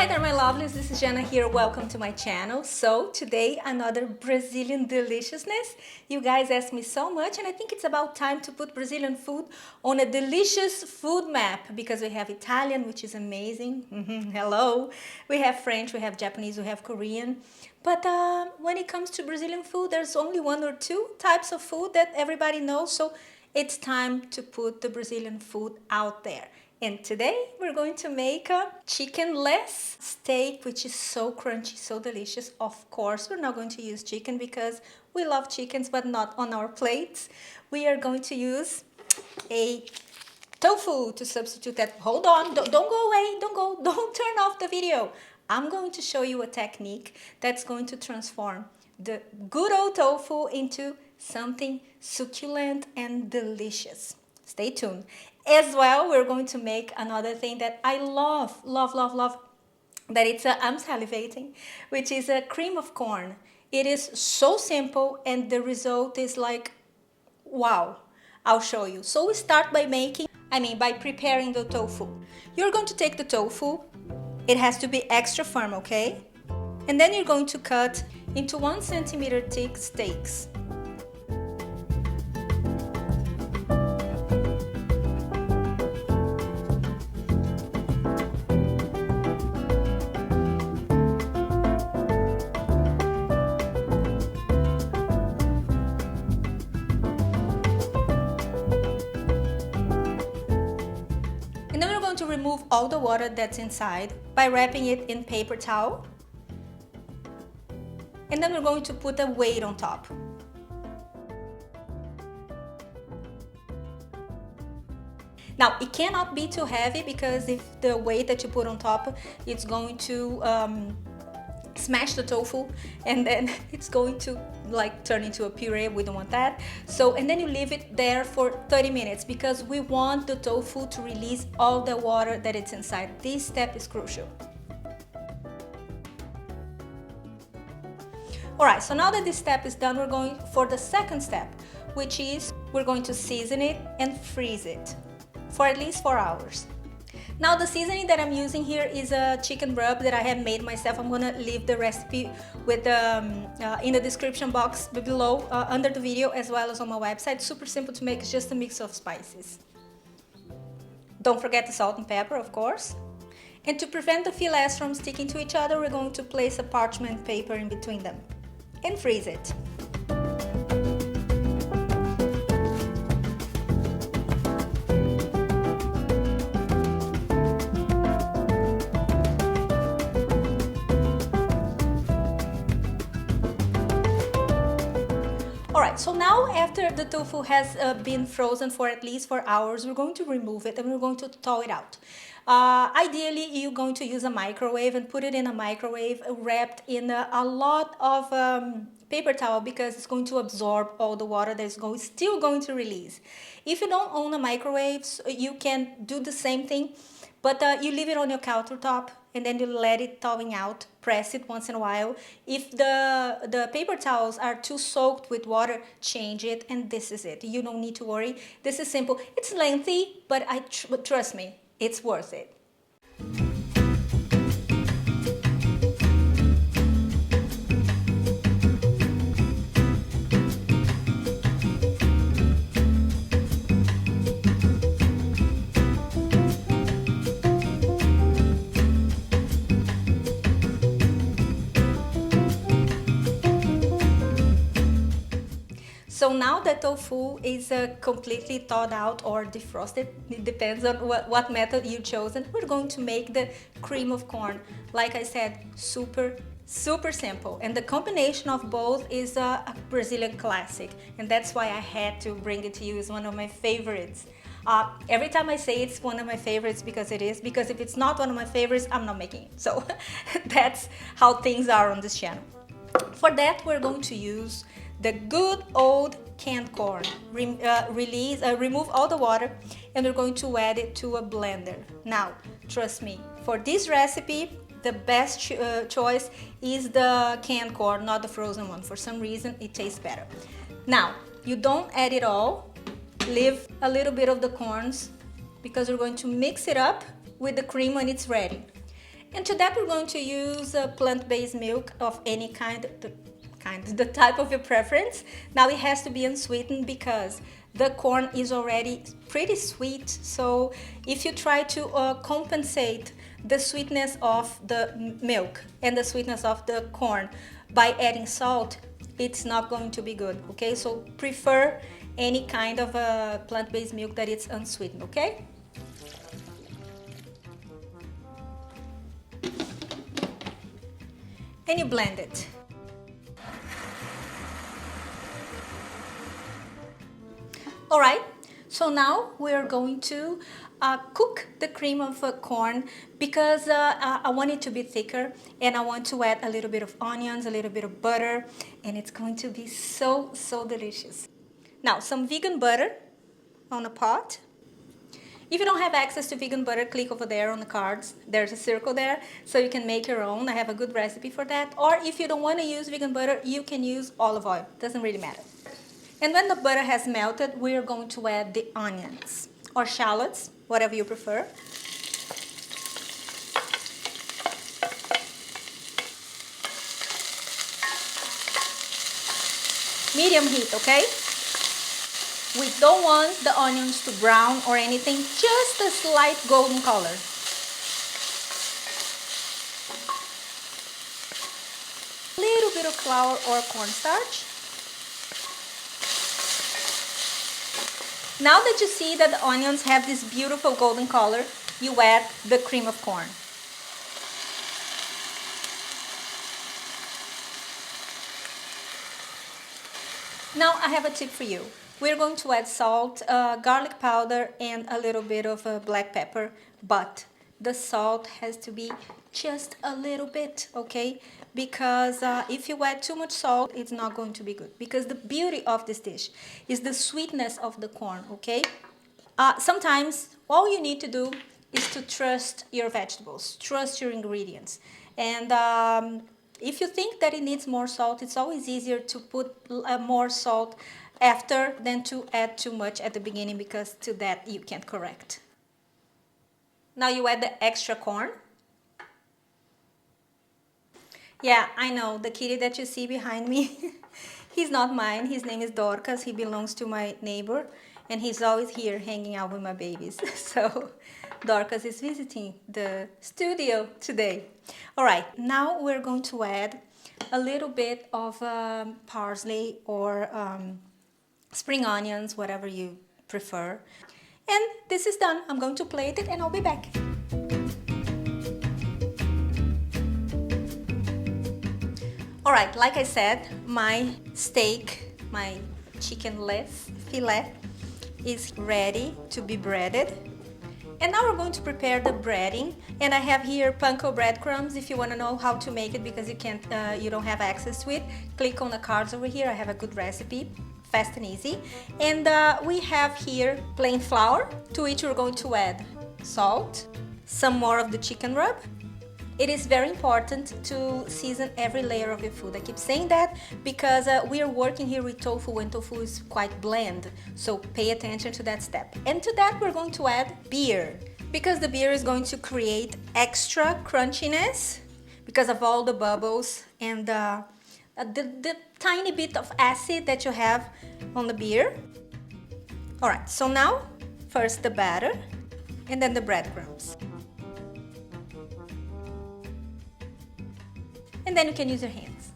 Hi there my lovelies, this is Jana here, welcome to my channel. So today another Brazilian deliciousness. You guys asked me so much and I think it's about time to put Brazilian food on a delicious food map because we have Italian, which is amazing. Hello. We have French, we have Japanese, we have Korean. But when it comes to Brazilian food, there's only one or two types of food that everybody knows. So it's time to put the Brazilian food out there. And today we're going to make a chicken-less steak, which is so crunchy, so delicious. Of course, we're not going to use chicken because we love chickens, but not on our plates. We are going to use a tofu to substitute that. Hold on, don't go away, don't turn off the video. I'm going to show you a technique that's going to transform the good old tofu into something succulent and delicious. Stay tuned. As well, we're going to make another thing that I love, that I'm salivating, which is a cream of corn. It is so simple and the result is like, wow. I'll show you. So we start by by preparing the tofu. You're going to take the tofu. It has to be extra firm, okay? And then you're going to cut into 1 centimeter thick steaks. To remove all the water that's inside by wrapping it in paper towel, and then we're going to put a weight on top. Now it cannot be too heavy because if the weight that you put on top, it's going to smash the tofu and then it's going to like turn into a puree. We don't want that. So, and then you leave it there for 30 minutes because we want the tofu to release all the water that it's inside. This step is crucial. Alright, so now that this step is done, we're going for the second step, which is we're going to season it and freeze it for at least 4 hours. Now the seasoning that I'm using here is a chicken rub that I have made myself. I'm gonna leave the recipe with in the description box below under the video as well as on my website. Super simple to make, it's just a mix of spices. Don't forget the salt and pepper, of course. And to prevent the fillets from sticking to each other, we're going to place a parchment paper in between them and freeze it. Alright, so now after the tofu has been frozen for at least 4 hours, we're going to remove it and we're going to thaw it out. Ideally, you're going to use a microwave and put it in a microwave wrapped in a lot of paper towel because it's going to absorb all the water that's still going to release. If you don't own a microwave, you can do the same thing, but you leave it on your countertop and then you let it thawing out. Press it once in a while. If the paper towels are too soaked with water, change it, and this is it. You don't need to worry. This is simple. It's lengthy, but trust me, it's worth it. So now the tofu is completely thawed out or defrosted, it depends on what method you've chosen. We're going to make the cream of corn. Like I said, super simple. And the combination of both is a Brazilian classic. And that's why I had to bring it to you. It's one of my favorites. Every time I say it's one of my favorites because it is, because if it's not one of my favorites, I'm not making it. So that's how things are on this channel. For that, we're going to use the good old canned corn. Remove all the water and we're going to add it to a blender. Now, trust me, for this recipe, the best choice is the canned corn, not the frozen one. For some reason, it tastes better. Now, you don't add it all. Leave a little bit of the corns because we're going to mix it up with the cream when it's ready. And to that we're going to use plant-based milk of any kind, the type of your preference. Now it has to be unsweetened because the corn is already pretty sweet. So if you try to compensate the sweetness of the milk and the sweetness of the corn by adding salt, it's not going to be good, okay? So prefer any kind of plant-based milk that it's unsweetened, okay? And you blend it. All right, so now we're going to cook the cream of corn because I want it to be thicker, and I want to add a little bit of onions, a little bit of butter, and it's going to be so delicious. Now, some vegan butter on a pot. If you don't have access to vegan butter, click over there on the cards. There's a circle there, so you can make your own. I have a good recipe for that. Or if you don't want to use vegan butter, you can use olive oil. Doesn't really matter. And when the butter has melted, we're going to add the onions or shallots, whatever you prefer. Medium heat, okay? We don't want the onions to brown or anything, just a slight golden color. A little bit of flour or cornstarch. Now that you see that the onions have this beautiful golden color, you add the cream of corn. Now I have a tip for you. We're going to add salt, garlic powder, and a little bit of black pepper, but the salt has to be just a little bit, okay? Because if you add too much salt, it's not going to be good. Because the beauty of this dish is the sweetness of the corn, okay? Sometimes all you need to do is to trust your vegetables, trust your ingredients. And if you think that it needs more salt, it's always easier to put more salt after than to add too much at the beginning, because to that you can't correct. Now you add the extra corn. Yeah, I know, the kitty that you see behind me, he's not mine. His name is Dorcas. He belongs to my neighbor, and he's always here hanging out with my babies. So Dorcas is visiting the studio today. All right, now we're going to add a little bit of parsley or spring onions, whatever you prefer. And this is done. I'm going to plate it and I'll be back. All right, like I said, my steak, my chicken filet is ready to be breaded. And now we're going to prepare the breading. And I have here panko breadcrumbs. If you want to know how to make it because you don't have access to it, click on the cards over here. I have a good recipe, fast and easy. And we have here plain flour, to which we're going to add salt, some more of the chicken rub. It is very important to season every layer of your food. I keep saying that because we are working here with tofu, and tofu is quite bland. So pay attention to that step. And to that we're going to add beer, because the beer is going to create extra crunchiness because of all the bubbles and the tiny bit of acid that you have on the beer. All right, so now first the batter and then the breadcrumbs. And then you can use your hands.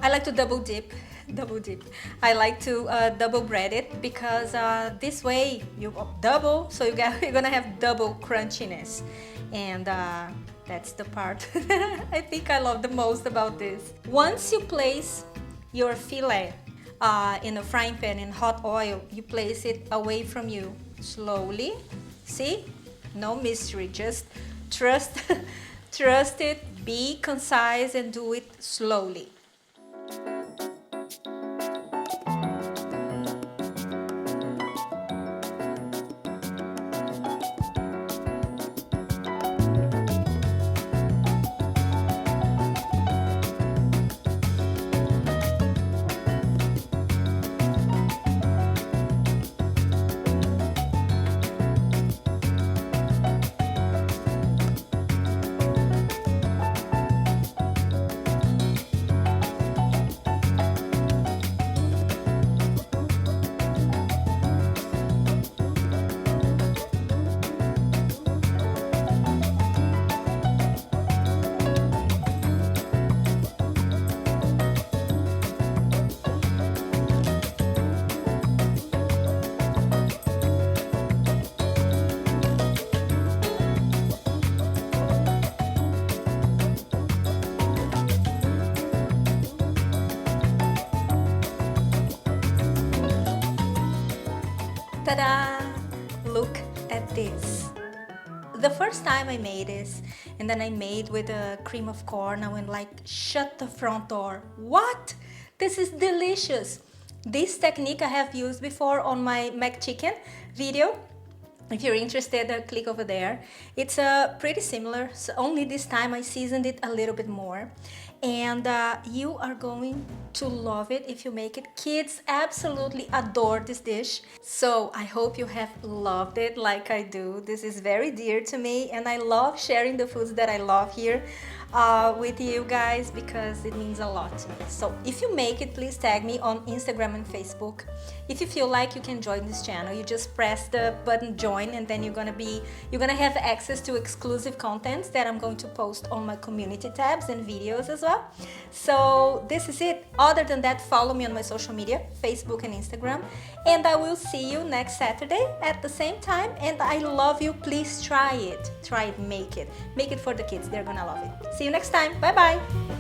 I like to double dip. I like to double bread it because this way you double, so you're gonna have double crunchiness. And that's the part I think I love the most about this. Once you place your filet in a frying pan in hot oil, you place it away from you slowly. See? No mystery, just trust Trust it, be concise, and do it slowly. Ta-da! Look at this. The first time I made this, and then I made with a cream of corn, I went like, shut the front door. What? This is delicious. This technique I have used before on my mac chicken video. If you're interested, click over there. It's pretty similar, so only this time I seasoned it a little bit more. And you are going to love it if you make it. Kids absolutely adore this dish. So I hope you have loved it like I do. This is very dear to me, and I love sharing the foods that I love here with you guys because it means a lot to me. So if you make it, please tag me on Instagram and Facebook. If you feel like you can join this channel, you just press the button join, and then you're gonna have access to exclusive contents that I'm going to post on my community tabs and videos as well. So this is it. Other than that, follow me on my social media, Facebook and Instagram, and I will see you next Saturday at the same time. And I love you. Please try it, make it for the kids. They're gonna love it. See you next time. Bye bye.